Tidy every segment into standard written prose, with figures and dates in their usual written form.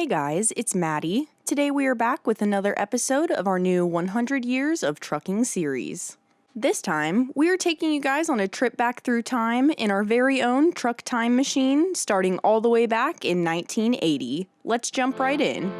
Hey guys, it's Maddie. Today we are back with another episode of our new 100 Years of Trucking series. This time, we are taking you guys on a trip back through time in our very own truck time machine, starting all the way back in 1980. Let's jump right in.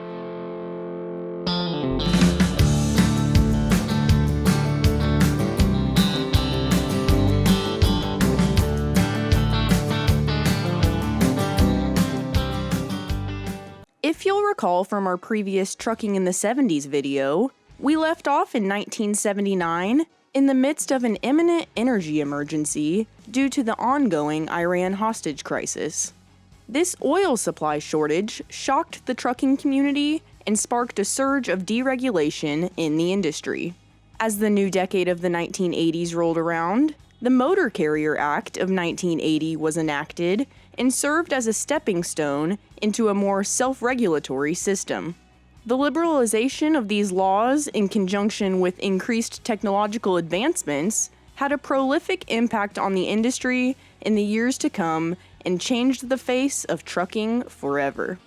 If you'll recall from our previous Trucking in the 70s video, we left off in 1979 in the midst of an imminent energy emergency due to the ongoing Iran hostage crisis. This oil supply shortage shocked the trucking community and sparked a surge of deregulation in the industry. As the new decade of the 1980s rolled around, the Motor Carrier Act of 1980 was enacted and served as a stepping stone into a more self-regulatory system. The liberalization of these laws, in conjunction with increased technological advancements, had a prolific impact on the industry in the years to come and changed the face of trucking forever.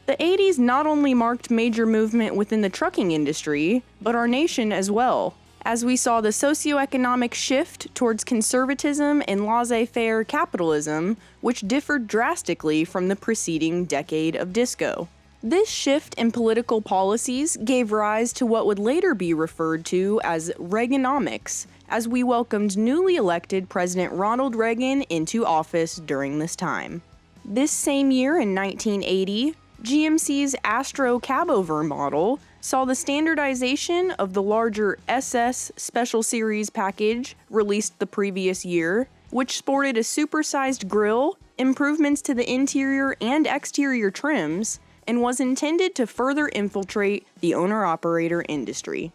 The 80s not only marked major movement within the trucking industry, but our nation as well, as we saw the socioeconomic shift towards conservatism and laissez-faire capitalism, which differed drastically from the preceding decade of disco. This shift in political policies gave rise to what would later be referred to as Reaganomics, as we welcomed newly elected President Ronald Reagan into office during this time. This same year in 1980, GMC's Astro cabover model saw the standardization of the larger SS Special Series package released the previous year, which sported a supersized grille, improvements to the interior and exterior trims, and was intended to further infiltrate the owner-operator industry.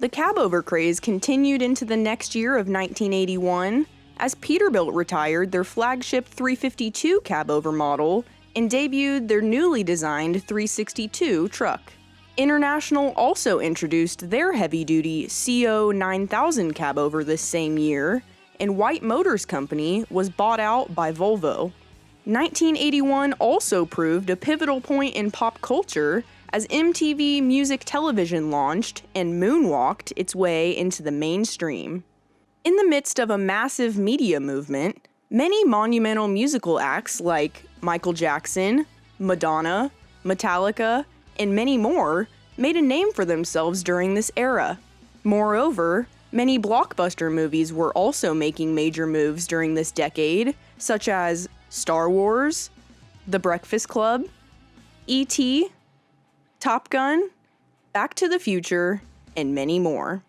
The cabover craze continued into the next year of 1981, as Peterbilt retired their flagship 352 cabover model and debuted their newly designed 362 truck. International also introduced their heavy-duty CO 9000 cabover this same year, and White Motors Company was bought out by Volvo. 1981 also proved a pivotal point in pop culture as MTV Music Television launched and moonwalked its way into the mainstream. In the midst of a massive media movement, many monumental musical acts like Michael Jackson, Madonna, Metallica, and many more made a name for themselves during this era. Moreover, many blockbuster movies were also making major moves during this decade, such as Star Wars, The Breakfast Club, E.T., Top Gun, Back to the Future, and many more.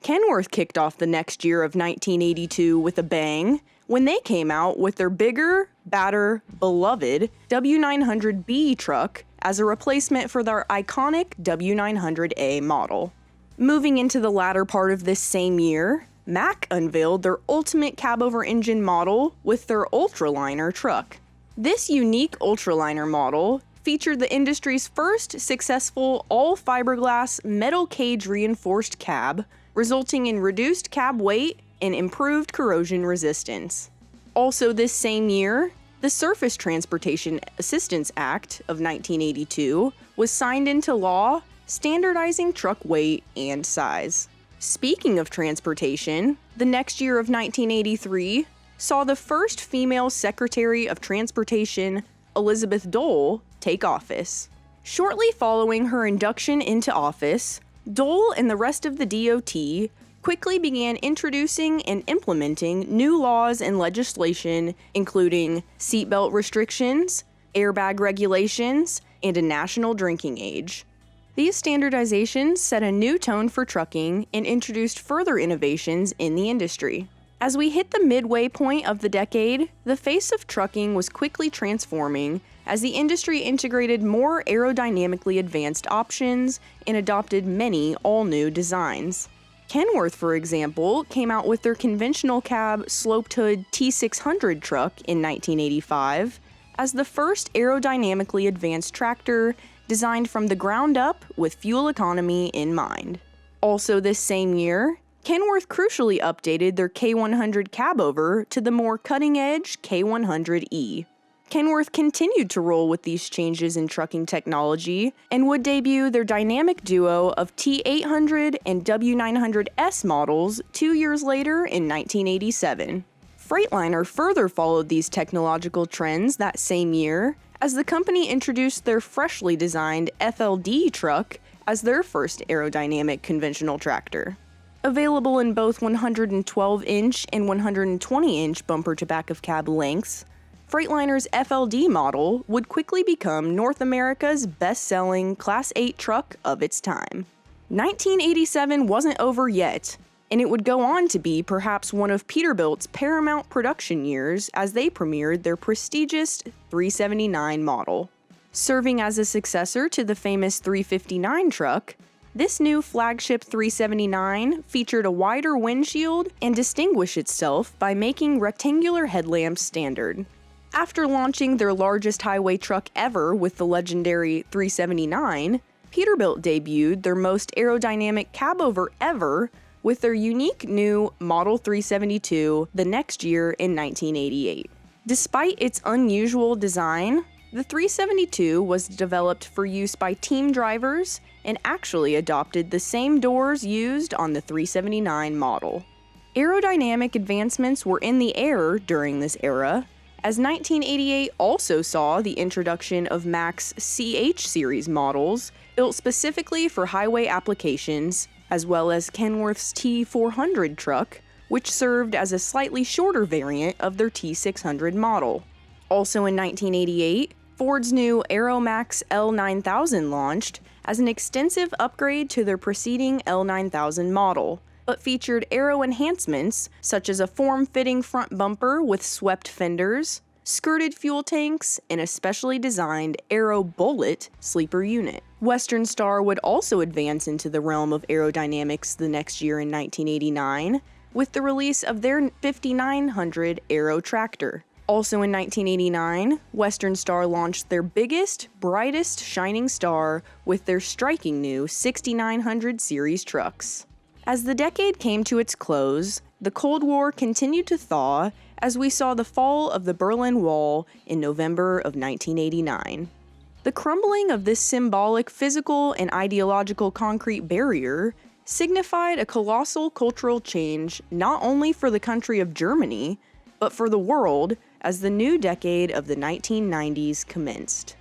Kenworth kicked off the next year of 1982 with a bang when they came out with their bigger, badder, beloved W900B truck as a replacement for their iconic W900A model. Moving into the latter part of this same year, Mack unveiled their ultimate cabover engine model with their Ultraliner truck. This unique Ultraliner model featured the industry's first successful all-fiberglass metal cage reinforced cab, resulting in reduced cab weight and improved corrosion resistance. Also this same year, the Surface Transportation Assistance Act of 1982 was signed into law, standardizing truck weight and size. Speaking of transportation, the next year of 1983 saw the first female Secretary of Transportation, Elizabeth Dole, take office. Shortly following her induction into office, Dole and the rest of the DOT quickly began introducing and implementing new laws and legislation, including seatbelt restrictions, airbag regulations, and a national drinking age. These standardizations set a new tone for trucking and introduced further innovations in the industry. As we hit the midway point of the decade, the face of trucking was quickly transforming as the industry integrated more aerodynamically advanced options and adopted many all-new designs. Kenworth, for example, came out with their conventional cab sloped hood T600 truck in 1985 as the first aerodynamically advanced tractor designed from the ground up with fuel economy in mind. Also this same year, Kenworth crucially updated their K100 cabover to the more cutting-edge K100E. Kenworth continued to roll with these changes in trucking technology and would debut their dynamic duo of T800 and W900S models 2 years later in 1987. Freightliner further followed these technological trends that same year as the company introduced their freshly designed FLD truck as their first aerodynamic conventional tractor. Available in both 112-inch and 120-inch bumper-to-back-of-cab lengths, Freightliner's FLD model would quickly become North America's best-selling Class 8 truck of its time. 1987 wasn't over yet, and it would go on to be perhaps one of Peterbilt's paramount production years as they premiered their prestigious 379 model. Serving as a successor to the famous 359 truck, this new flagship 379 featured a wider windshield and distinguished itself by making rectangular headlamps standard. After launching their largest highway truck ever with the legendary 379, Peterbilt debuted their most aerodynamic cabover ever with their unique new Model 372 the next year in 1988. Despite its unusual design, the 372 was developed for use by team drivers and actually adopted the same doors used on the 379 model. Aerodynamic advancements were in the air during this era, as 1988 also saw the introduction of Mac's CH series models built specifically for highway applications, as well as Kenworth's T400 truck, which served as a slightly shorter variant of their T600 model. Also in 1988, Ford's new Aeromax L9000 launched as an extensive upgrade to their preceding L9000 model, but featured aero enhancements such as a form-fitting front bumper with swept fenders, skirted fuel tanks, and a specially designed Aero Bullet sleeper unit. Western Star would also advance into the realm of aerodynamics the next year in 1989 with the release of their 5900 Aero tractor. Also in 1989, Western Star launched their biggest, brightest shining star with their striking new 6900 series trucks. As the decade came to its close, the Cold War continued to thaw as we saw the fall of the Berlin Wall in November of 1989. The crumbling of this symbolic physical and ideological concrete barrier signified a colossal cultural change not only for the country of Germany, but for the world as the new decade of the 1990s commenced.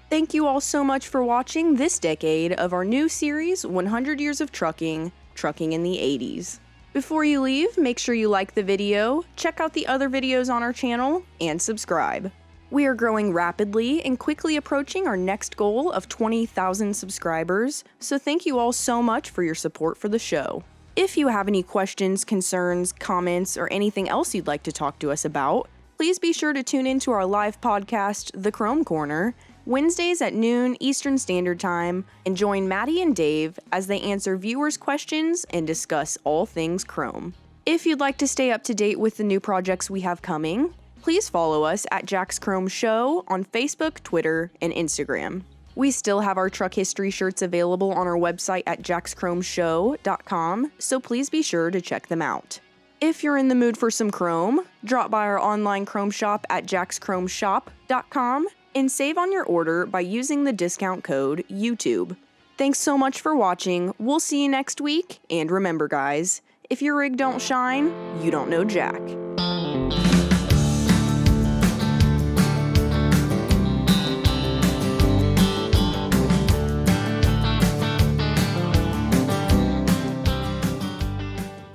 Thank you all so much for watching this decade of our new series, 100 Years of Trucking, Trucking in the 80s. Before you leave, make sure you like the video, check out the other videos on our channel, and subscribe. We are growing rapidly and quickly approaching our next goal of 20,000 subscribers, so thank you all so much for your support for the show. If you have any questions, concerns, comments, or anything else you'd like to talk to us about, please be sure to tune into our live podcast, The Chrome Corner, Wednesdays at noon Eastern Standard Time, and join Maddie and Dave as they answer viewers' questions and discuss all things Chrome. If you'd like to stay up to date with the new projects we have coming, please follow us at Jack's Chrome Show on Facebook, Twitter, and Instagram. We still have our truck history shirts available on our website at jackschromeshow.com, so please be sure to check them out. If you're in the mood for some Chrome, drop by our online Chrome shop at jackschromeshop.com and save on your order by using the discount code YouTube. Thanks so much for watching, we'll see you next week, and remember guys, if your rig don't shine, you don't know Jack.